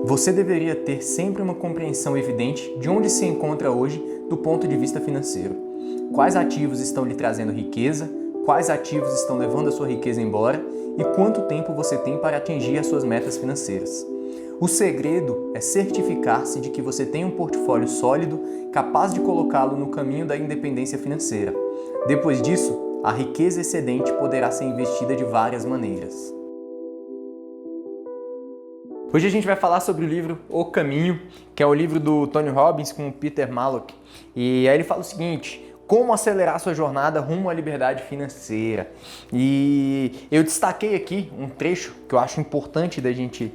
Você deveria ter sempre uma compreensão evidente de onde se encontra hoje do ponto de vista financeiro. Quais ativos estão lhe trazendo riqueza, quais ativos estão levando a sua riqueza embora e quanto tempo você tem para atingir as suas metas financeiras. O segredo é certificar-se de que você tem um portfólio sólido capaz de colocá-lo no caminho da independência financeira. Depois disso, a riqueza excedente poderá ser investida de várias maneiras. Hoje a gente vai falar sobre o livro O Caminho, que é o livro do Tony Robbins com o Peter Malloch. E aí ele fala o seguinte: como acelerar sua jornada rumo à liberdade financeira. E eu destaquei aqui um trecho que eu acho importante da gente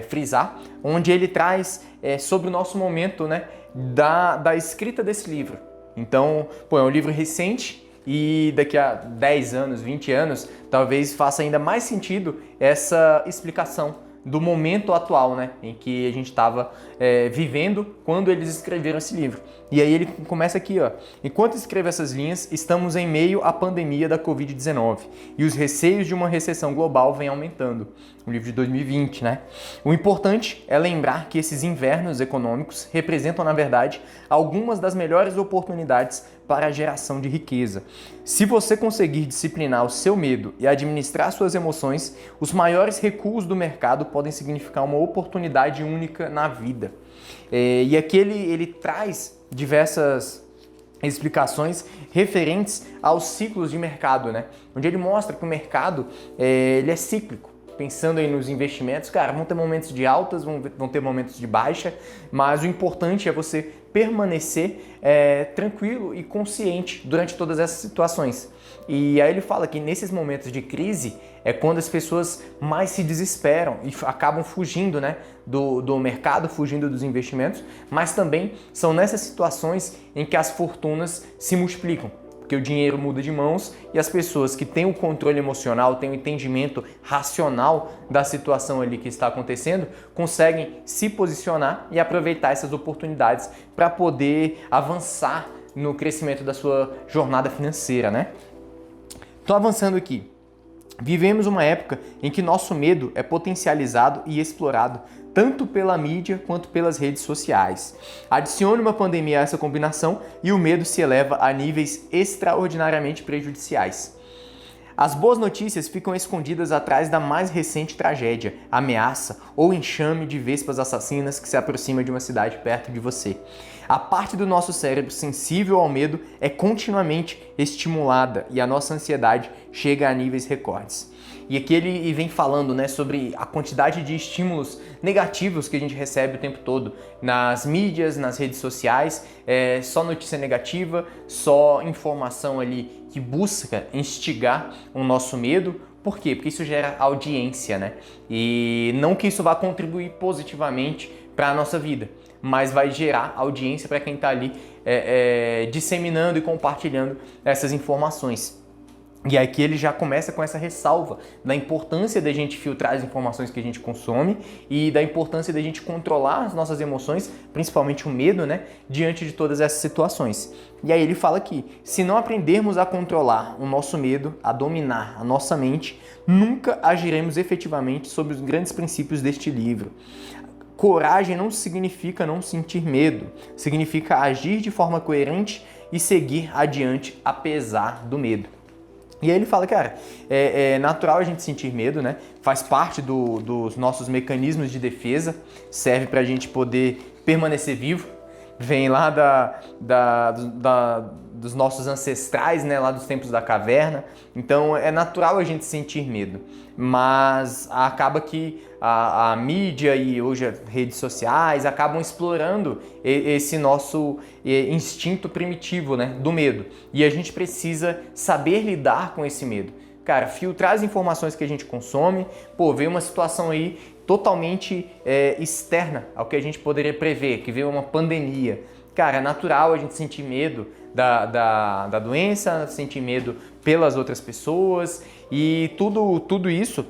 frisar, onde ele traz sobre o nosso momento, né, da escrita desse livro. Então, é um livro recente e daqui a 10 anos, 20 anos, talvez faça ainda mais sentido essa explicação do momento atual, né, em que a gente estava vivendo quando eles escreveram esse livro. E aí ele começa aqui, ó: enquanto escrevo essas linhas, estamos em meio à pandemia da Covid-19 e os receios de uma recessão global vêm aumentando. Um livro de 2020, né? O importante é lembrar que esses invernos econômicos representam, na verdade, algumas das melhores oportunidades para a geração de riqueza. Se você conseguir disciplinar o seu medo e administrar suas emoções, os maiores recuos do mercado podem significar uma oportunidade única na vida. E aqui ele traz diversas explicações referentes aos ciclos de mercado, né? Onde ele mostra que o mercado ele é cíclico. Pensando aí nos investimentos, cara, vão ter momentos de altas, vão ter momentos de baixa, mas o importante é você permanecer tranquilo e consciente durante todas essas situações. E aí ele fala que nesses momentos de crise é quando as pessoas mais se desesperam e acabam fugindo, né, do mercado, fugindo dos investimentos, mas também são nessas situações em que as fortunas se multiplicam. Porque o dinheiro muda de mãos e as pessoas que têm o controle emocional, têm o entendimento racional da situação ali que está acontecendo, conseguem se posicionar e aproveitar essas oportunidades para poder avançar no crescimento da sua jornada financeira, né? Estou avançando aqui. Vivemos uma época em que nosso medo é potencializado e explorado tanto pela mídia quanto pelas redes sociais. Adicione uma pandemia a essa combinação e o medo se eleva a níveis extraordinariamente prejudiciais. As boas notícias ficam escondidas atrás da mais recente tragédia, ameaça ou enxame de vespas assassinas que se aproxima de uma cidade perto de você. A parte do nosso cérebro sensível ao medo é continuamente estimulada e a nossa ansiedade chega a níveis recordes. E aqui ele vem falando, né, sobre a quantidade de estímulos negativos que a gente recebe o tempo todo nas mídias, nas redes sociais, só notícia negativa, só informação ali que busca instigar o nosso medo. Por quê? Porque isso gera audiência, né? E não que isso vá contribuir positivamente para a nossa vida, mas vai gerar audiência para quem está ali disseminando e compartilhando essas informações. E aqui ele já começa com essa ressalva da importância da gente filtrar as informações que a gente consome e da importância da gente controlar as nossas emoções, principalmente o medo, né, diante de todas essas situações. E aí ele fala aqui: se não aprendermos a controlar o nosso medo, a dominar a nossa mente, nunca agiremos efetivamente sobre os grandes princípios deste livro. Coragem não significa não sentir medo, significa agir de forma coerente e seguir adiante apesar do medo. E aí ele fala, cara, é natural a gente sentir medo, né? Faz parte dos nossos mecanismos de defesa, serve para a gente poder permanecer vivo. Vem lá dos nossos ancestrais, né? Lá dos tempos da caverna. Então é natural a gente sentir medo, mas acaba que a mídia e hoje as redes sociais acabam explorando esse nosso instinto primitivo, né, do medo. E a gente precisa saber lidar com esse medo. Cara, filtrar as informações que a gente consome, veio uma situação aí totalmente externa ao que a gente poderia prever, que veio uma pandemia. Cara, é natural a gente sentir medo da doença, sentir medo pelas outras pessoas e tudo isso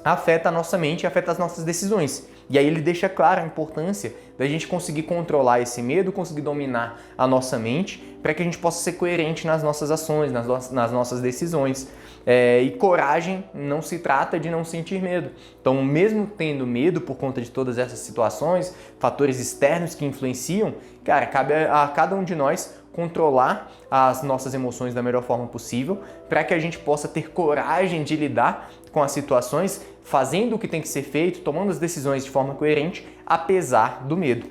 afeta a nossa mente, afeta as nossas decisões. E aí ele deixa clara a importância da gente conseguir controlar esse medo, conseguir dominar a nossa mente, para que a gente possa ser coerente nas nossas ações, nas nossas decisões. E coragem não se trata de não sentir medo. Então, mesmo tendo medo por conta de todas essas situações, fatores externos que influenciam, cara, cabe a cada um de nós controlar as nossas emoções da melhor forma possível, para que a gente possa ter coragem de lidar com as situações, fazendo o que tem que ser feito, tomando as decisões de forma coerente, apesar do medo.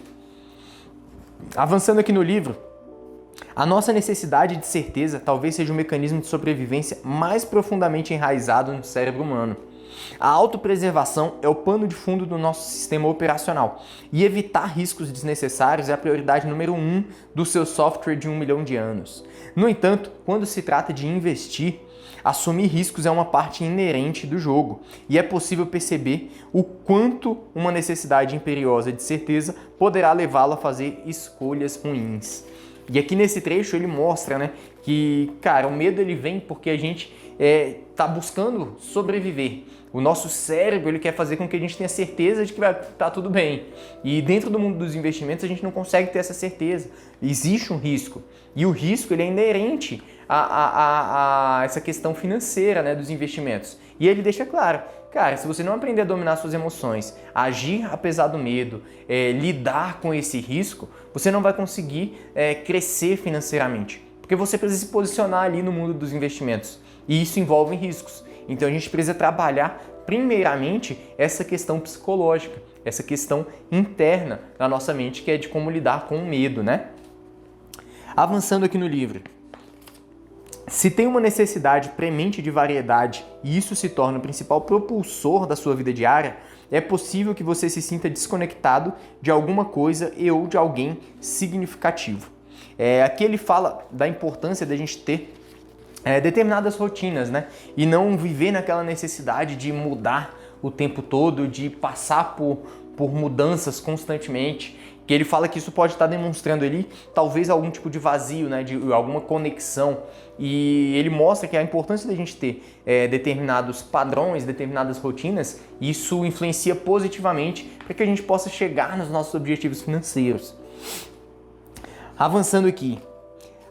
Avançando aqui no livro, a nossa necessidade de certeza talvez seja o mecanismo de sobrevivência mais profundamente enraizado no cérebro humano. A autopreservação é o pano de fundo do nosso sistema operacional e evitar riscos desnecessários é a prioridade número 1 do seu software de 1 milhão de anos. No entanto, quando se trata de investir, assumir riscos é uma parte inerente do jogo e é possível perceber o quanto uma necessidade imperiosa de certeza poderá levá-lo a fazer escolhas ruins. E aqui nesse trecho ele mostra, né, que, cara, o medo ele vem porque a gente tá buscando sobreviver. O nosso cérebro ele quer fazer com que a gente tenha certeza de que vai estar tudo bem. E dentro do mundo dos investimentos a gente não consegue ter essa certeza. Existe um risco. E o risco ele é inerente a essa questão financeira, né, dos investimentos. E ele deixa claro, cara, se você não aprender a dominar suas emoções, agir apesar do medo, lidar com esse risco, você não vai conseguir crescer financeiramente. Porque você precisa se posicionar ali no mundo dos investimentos. E isso envolve riscos. Então a gente precisa trabalhar primeiramente essa questão psicológica, essa questão interna da nossa mente, que é de como lidar com o medo, né? Avançando aqui no livro. Se tem uma necessidade premente de variedade e isso se torna o principal propulsor da sua vida diária, é possível que você se sinta desconectado de alguma coisa e ou de alguém significativo. Aqui ele fala da importância da gente ter determinadas rotinas, né? E não viver naquela necessidade de mudar o tempo todo, de passar por mudanças constantemente. Que ele fala que isso pode estar demonstrando ali talvez algum tipo de vazio, né? De alguma conexão. E ele mostra que a importância da gente ter determinados padrões, determinadas rotinas, isso influencia positivamente para que a gente possa chegar nos nossos objetivos financeiros. Avançando aqui.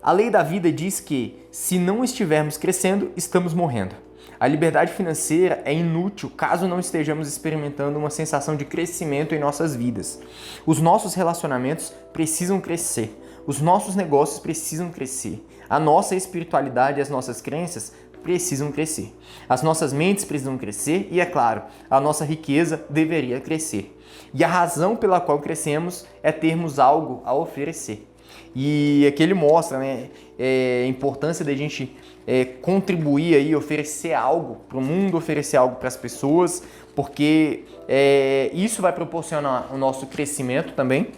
A lei da vida diz que, se não estivermos crescendo, estamos morrendo. A liberdade financeira é inútil caso não estejamos experimentando uma sensação de crescimento em nossas vidas. Os nossos relacionamentos precisam crescer. Os nossos negócios precisam crescer. A nossa espiritualidade e as nossas crenças precisam crescer. As nossas mentes precisam crescer e, é claro, a nossa riqueza deveria crescer. E a razão pela qual crescemos é termos algo a oferecer. E aqui ele mostra, né, a importância da gente contribuir aí, oferecer algo para o mundo, oferecer algo para as pessoas, porque isso vai proporcionar o nosso crescimento também.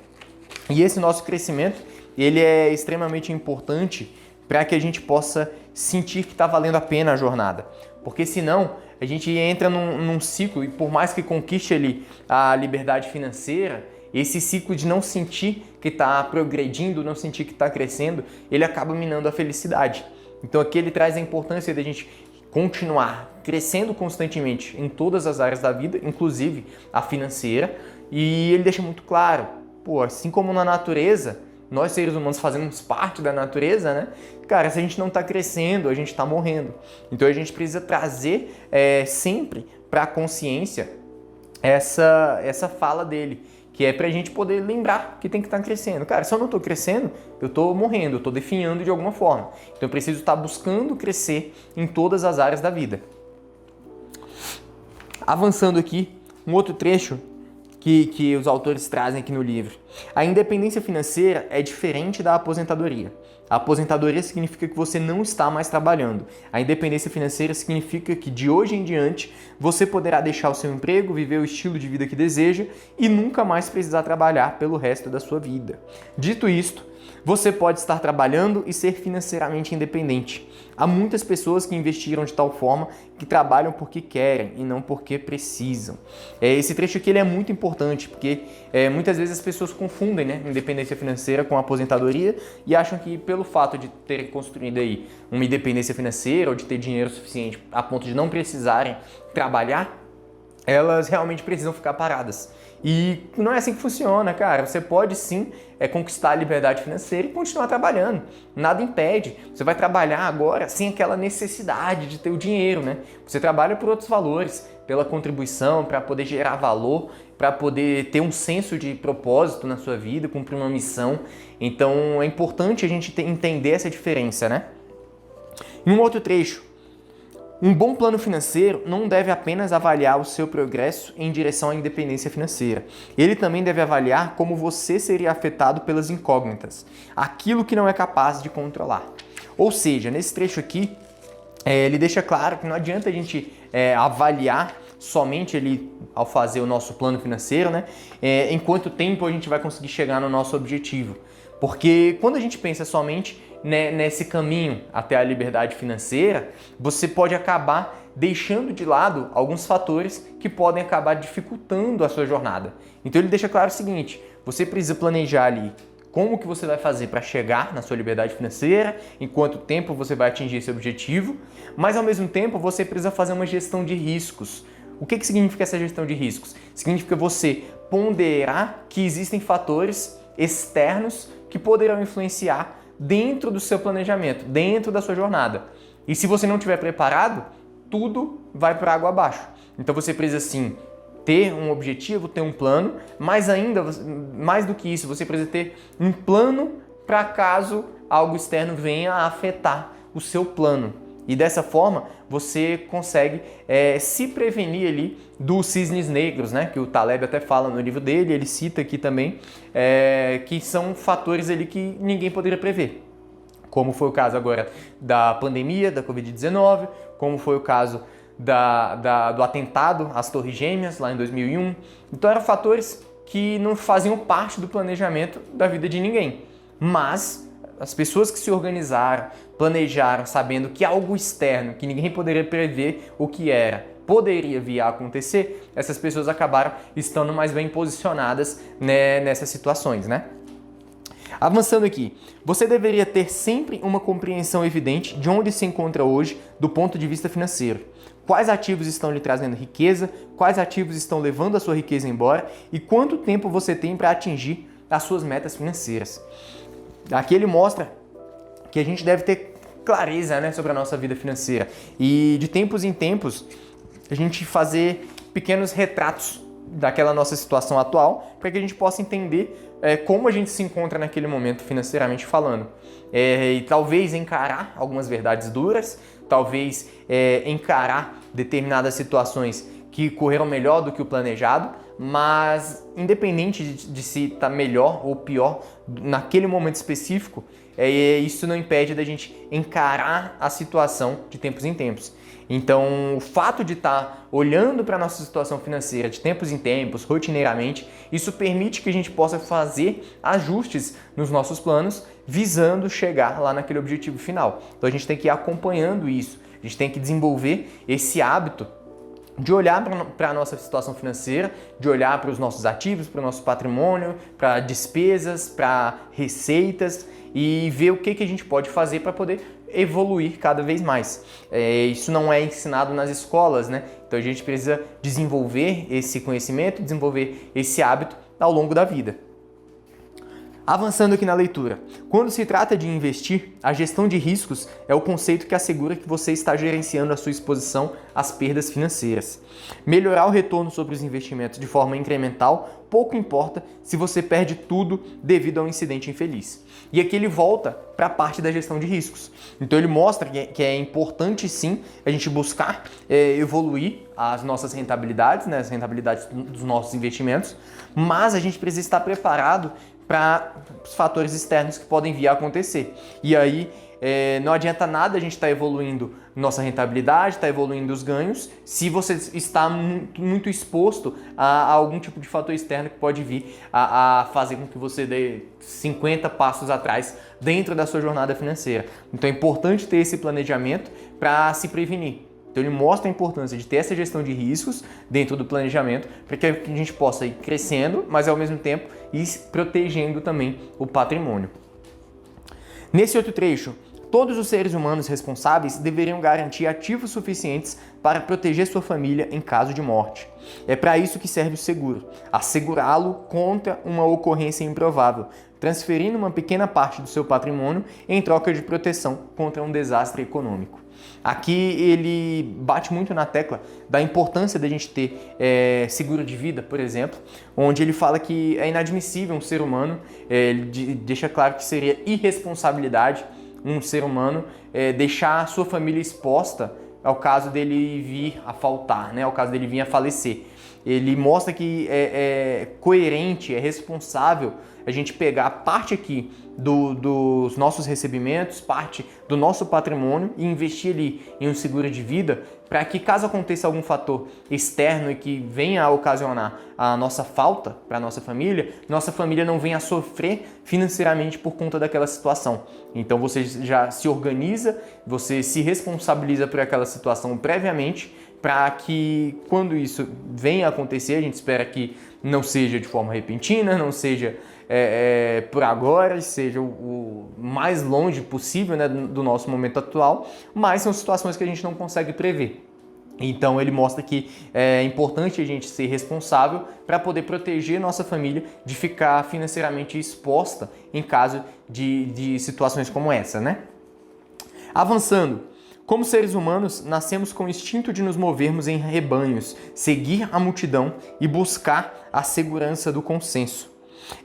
E esse nosso crescimento, ele é extremamente importante para que a gente possa sentir que está valendo a pena a jornada. Porque senão a gente entra num ciclo e por mais que conquiste ali a liberdade financeira, esse ciclo de não sentir que está progredindo, não sentir que está crescendo, ele acaba minando a felicidade. Então aqui ele traz a importância da gente continuar crescendo constantemente em todas as áreas da vida, inclusive a financeira, e ele deixa muito claro, assim como na natureza, nós seres humanos fazemos parte da natureza, né? Cara, se a gente não está crescendo, a gente está morrendo. Então a gente precisa trazer sempre para a consciência essa fala dele, que é pra gente poder lembrar que tem que estar crescendo. Cara, se eu não estou crescendo, eu estou morrendo, eu estou definhando de alguma forma. Então eu preciso estar buscando crescer em todas as áreas da vida. Avançando aqui, um outro trecho que os autores trazem aqui no livro. A independência financeira é diferente da aposentadoria. A aposentadoria significa que você não está mais trabalhando. A independência financeira significa que de hoje em diante você poderá deixar o seu emprego, viver o estilo de vida que deseja e nunca mais precisar trabalhar pelo resto da sua vida. Dito isto, você pode estar trabalhando e ser financeiramente independente. Há muitas pessoas que investiram de tal forma que trabalham porque querem e não porque precisam. Esse trecho aqui ele é muito importante porque muitas vezes as pessoas confundem, né, independência financeira com aposentadoria e acham que pelo fato de terem construído aí uma independência financeira ou de ter dinheiro suficiente a ponto de não precisarem trabalhar, elas realmente precisam ficar paradas. E não é assim que funciona, cara. Você pode sim conquistar a liberdade financeira e continuar trabalhando. Nada impede. Você vai trabalhar agora sem aquela necessidade de ter o dinheiro, né? Você trabalha por outros valores, pela contribuição, para poder gerar valor, para poder ter um senso de propósito na sua vida, cumprir uma missão. Então é importante a gente entender essa diferença, né? Em um outro trecho, um bom plano financeiro não deve apenas avaliar o seu progresso em direção à independência financeira. Ele também deve avaliar como você seria afetado pelas incógnitas, aquilo que não é capaz de controlar. Ou seja, nesse trecho aqui, ele deixa claro que não adianta a gente avaliar somente ali ao fazer o nosso plano financeiro, né? Em quanto tempo a gente vai conseguir chegar no nosso objetivo. Porque quando a gente pensa somente nesse caminho até a liberdade financeira, você pode acabar deixando de lado alguns fatores que podem acabar dificultando a sua jornada. Então ele deixa claro o seguinte, você precisa planejar ali como que você vai fazer para chegar na sua liberdade financeira, em quanto tempo você vai atingir esse objetivo, mas ao mesmo tempo você precisa fazer uma gestão de riscos. O que significa essa gestão de riscos? Significa você ponderar que existem fatores externos que poderão influenciar dentro do seu planejamento, dentro da sua jornada. E se você não estiver preparado, tudo vai para água abaixo. Então você precisa sim ter um objetivo, ter um plano, mas ainda, mais do que isso, você precisa ter um plano para caso algo externo venha a afetar o seu plano. E dessa forma, você consegue se prevenir ali dos cisnes negros, né? Que o Taleb até fala no livro dele, ele cita aqui também, que são fatores ali que ninguém poderia prever. Como foi o caso agora da pandemia, da Covid-19, como foi o caso do atentado às Torres Gêmeas, lá em 2001. Então eram fatores que não faziam parte do planejamento da vida de ninguém. Mas as pessoas que se organizaram, planejaram, sabendo que algo externo, que ninguém poderia prever o que era, poderia vir a acontecer, essas pessoas acabaram estando mais bem posicionadas, né, nessas situações, né? Avançando aqui, você deveria ter sempre uma compreensão evidente de onde se encontra hoje do ponto de vista financeiro. Quais ativos estão lhe trazendo riqueza, quais ativos estão levando a sua riqueza embora e quanto tempo você tem para atingir as suas metas financeiras. Aqui ele mostra que a gente deve ter clareza, né, sobre a nossa vida financeira e de tempos em tempos a gente fazer pequenos retratos daquela nossa situação atual para que a gente possa entender como a gente se encontra naquele momento financeiramente falando. E talvez encarar algumas verdades duras, talvez encarar determinadas situações que correram melhor do que o planejado, mas independente de se está melhor ou pior naquele momento específico, isso não impede da gente encarar a situação de tempos em tempos. Então, o fato de estar olhando para a nossa situação financeira de tempos em tempos, rotineiramente, isso permite que a gente possa fazer ajustes nos nossos planos, visando chegar lá naquele objetivo final. Então, a gente tem que ir acompanhando isso, a gente tem que desenvolver esse hábito de olhar para a nossa situação financeira, de olhar para os nossos ativos, para o nosso patrimônio, para despesas, para receitas e ver o que a gente pode fazer para poder evoluir cada vez mais. Isso não é ensinado nas escolas, né? Então a gente precisa desenvolver esse conhecimento, desenvolver esse hábito ao longo da vida. Avançando aqui na leitura, quando se trata de investir, a gestão de riscos é o conceito que assegura que você está gerenciando a sua exposição às perdas financeiras. Melhorar o retorno sobre os investimentos de forma incremental, pouco importa se você perde tudo devido a um incidente infeliz. E aqui ele volta para a parte da gestão de riscos. Então ele mostra que é importante sim a gente buscar evoluir as nossas rentabilidades, né, as rentabilidades dos nossos investimentos, mas a gente precisa estar preparado para os fatores externos que podem vir a acontecer. E aí não adianta nada a gente estar evoluindo nossa rentabilidade, estar evoluindo os ganhos, se você está muito exposto a algum tipo de fator externo que pode vir a fazer com que você dê 50 passos atrás dentro da sua jornada financeira. Então é importante ter esse planejamento para se prevenir. Então ele mostra a importância de ter essa gestão de riscos dentro do planejamento para que a gente possa ir crescendo, mas ao mesmo tempo ir protegendo também o patrimônio. Nesse outro trecho, Todos os seres humanos responsáveis deveriam garantir ativos suficientes para proteger sua família em caso de morte. É para isso que serve o seguro, assegurá-lo contra uma ocorrência improvável, transferindo uma pequena parte do seu patrimônio em troca de proteção contra um desastre econômico. Aqui ele bate muito na tecla da importância da gente ter seguro de vida, por exemplo, onde ele fala que é inadmissível um ser humano, ele deixa claro que seria irresponsabilidade um ser humano deixar a sua família exposta ao caso dele vir a faltar, né? Ao caso dele vir a falecer. Ele mostra que é coerente, é responsável a gente pegar parte aqui dos nossos recebimentos, parte do nosso patrimônio e investir ali em um seguro de vida para que, caso aconteça algum fator externo e que venha a ocasionar a nossa falta para a nossa família não venha a sofrer financeiramente por conta daquela situação. Então você já se organiza, você se responsabiliza por aquela situação previamente para que, quando isso venha a acontecer, a gente espera que não seja de forma repentina, não seja por agora, seja o mais longe possível, né, do nosso momento atual, mas são situações que a gente não consegue prever. Então ele mostra que é importante a gente ser responsável para poder proteger nossa família de ficar financeiramente exposta em caso de situações como essa, né? Avançando. Como seres humanos, nascemos com o instinto de nos movermos em rebanhos, seguir a multidão e buscar a segurança do consenso.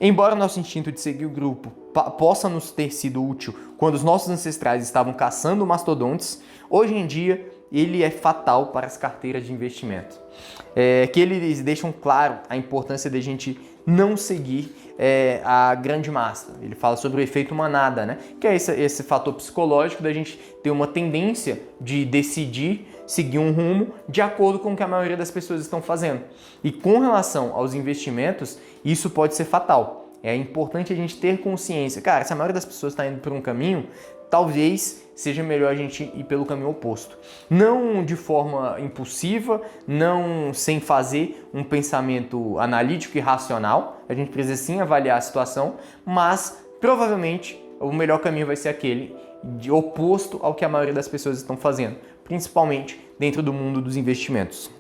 Embora nosso instinto de seguir o grupo possa nos ter sido útil quando os nossos ancestrais estavam caçando mastodontes, hoje em dia ele é fatal para as carteiras de investimento. Que eles deixam claro a importância de a gente não seguir a grande massa. Ele fala sobre o efeito manada, né? Que é esse fator psicológico da gente ter uma tendência de decidir seguir um rumo de acordo com o que a maioria das pessoas estão fazendo. E com relação aos investimentos, isso pode ser fatal. É importante a gente ter consciência. Cara, se a maioria das pessoas está indo por um caminho, talvez seja melhor a gente ir pelo caminho oposto. Não de forma impulsiva, não sem fazer um pensamento analítico e racional. A gente precisa sim avaliar a situação, mas provavelmente o melhor caminho vai ser aquele oposto ao que a maioria das pessoas estão fazendo, principalmente dentro do mundo dos investimentos.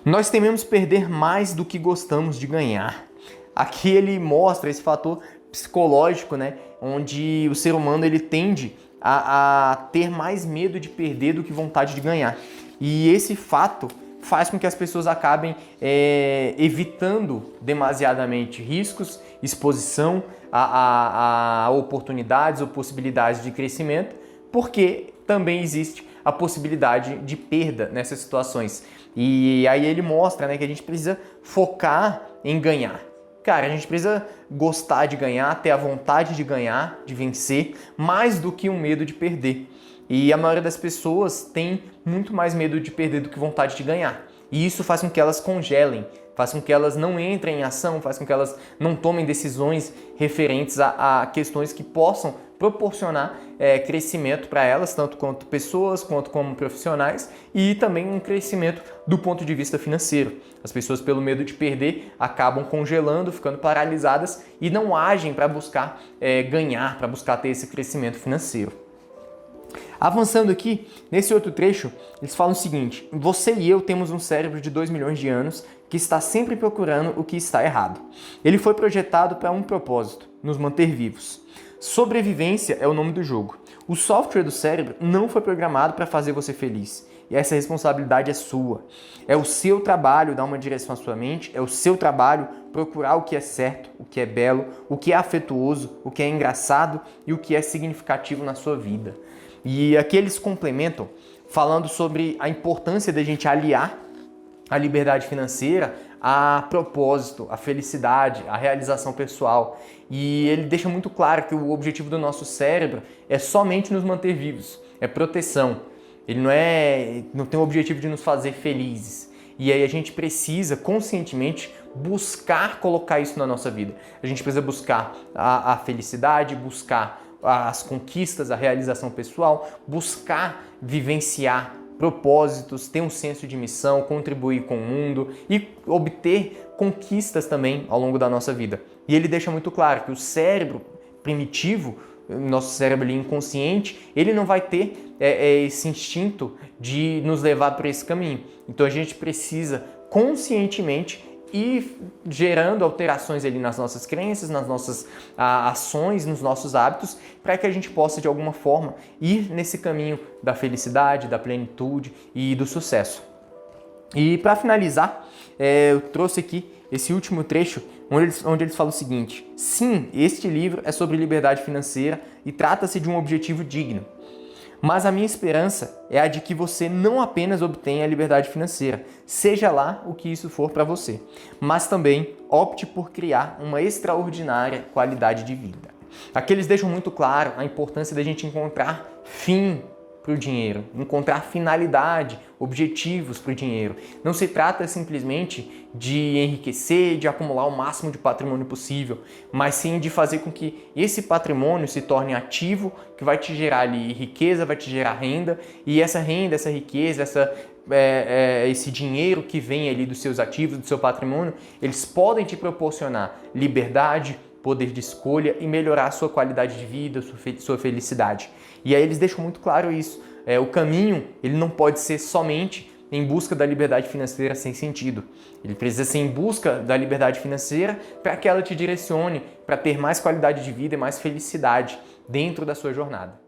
Nós tememos perder mais do que gostamos de ganhar. Aqui ele mostra esse fator psicológico, né, onde o ser humano ele tende a ter mais medo de perder do que vontade de ganhar. E esse fato faz com que as pessoas acabem evitando demasiadamente riscos, exposição a oportunidades ou possibilidades de crescimento, porque também existe a possibilidade de perda nessas situações. E aí ele mostra, né, que a gente precisa focar em ganhar. Cara, a gente precisa gostar de ganhar, ter a vontade de ganhar, de vencer, mais do que um medo de perder. E a maioria das pessoas tem muito mais medo de perder do que vontade de ganhar. E isso faz com que elas congelem, faz com que elas não entrem em ação, faz com que elas não tomem decisões referentes a questões que possam proporcionar crescimento para elas, tanto quanto pessoas, quanto como profissionais, e também um crescimento do ponto de vista financeiro. As pessoas, pelo medo de perder, acabam congelando, ficando paralisadas e não agem para buscar ganhar, para buscar ter esse crescimento financeiro. Avançando aqui, nesse outro trecho, eles falam o seguinte: você e eu temos um cérebro de 2 milhões de anos que está sempre procurando o que está errado. Ele foi projetado para um propósito: nos manter vivos. Sobrevivência é o nome do jogo. O software do cérebro não foi programado para fazer você feliz. E essa responsabilidade é sua. É o seu trabalho dar uma direção à sua mente, é o seu trabalho procurar o que é certo, o que é belo, o que é afetuoso, o que é engraçado e o que é significativo na sua vida. E aqui eles complementam falando sobre a importância da gente aliar a liberdade financeira a propósito, a felicidade, a realização pessoal. E ele deixa muito claro que o objetivo do nosso cérebro é somente nos manter vivos, é proteção. Ele não tem o objetivo de nos fazer felizes. E aí a gente precisa conscientemente buscar colocar isso na nossa vida. A gente precisa buscar a felicidade, buscar as conquistas, a realização pessoal, buscar vivenciar propósitos, ter um senso de missão, contribuir com o mundo e obter conquistas também ao longo da nossa vida. E ele deixa muito claro que o cérebro primitivo nosso cérebro ali inconsciente, ele não vai ter esse instinto de nos levar por esse caminho. Então a gente precisa conscientemente ir gerando alterações ali nas nossas crenças, nas nossas ações, nos nossos hábitos, para que a gente possa de alguma forma ir nesse caminho da felicidade, da plenitude e do sucesso. E para finalizar, eu trouxe aqui esse último trecho onde eles falam o seguinte: sim, este livro é sobre liberdade financeira e trata-se de um objetivo digno. Mas a minha esperança é a de que você não apenas obtenha a liberdade financeira, seja lá o que isso for para você, mas também opte por criar uma extraordinária qualidade de vida. Aqui eles deixam muito claro a importância da gente encontrar fim para o dinheiro, encontrar finalidade, objetivos para o dinheiro. Não se trata simplesmente de enriquecer, de acumular o máximo de patrimônio possível, mas sim de fazer com que esse patrimônio se torne ativo, que vai te gerar ali riqueza, vai te gerar renda, e essa renda, essa riqueza, esse dinheiro que vem ali dos seus ativos, do seu patrimônio, eles podem te proporcionar liberdade, poder de escolha e melhorar a sua qualidade de vida, sua felicidade. E aí eles deixam muito claro isso. O caminho, ele não pode ser somente em busca da liberdade financeira sem sentido. Ele precisa ser em busca da liberdade financeira para que ela te direcione para ter mais qualidade de vida e mais felicidade dentro da sua jornada.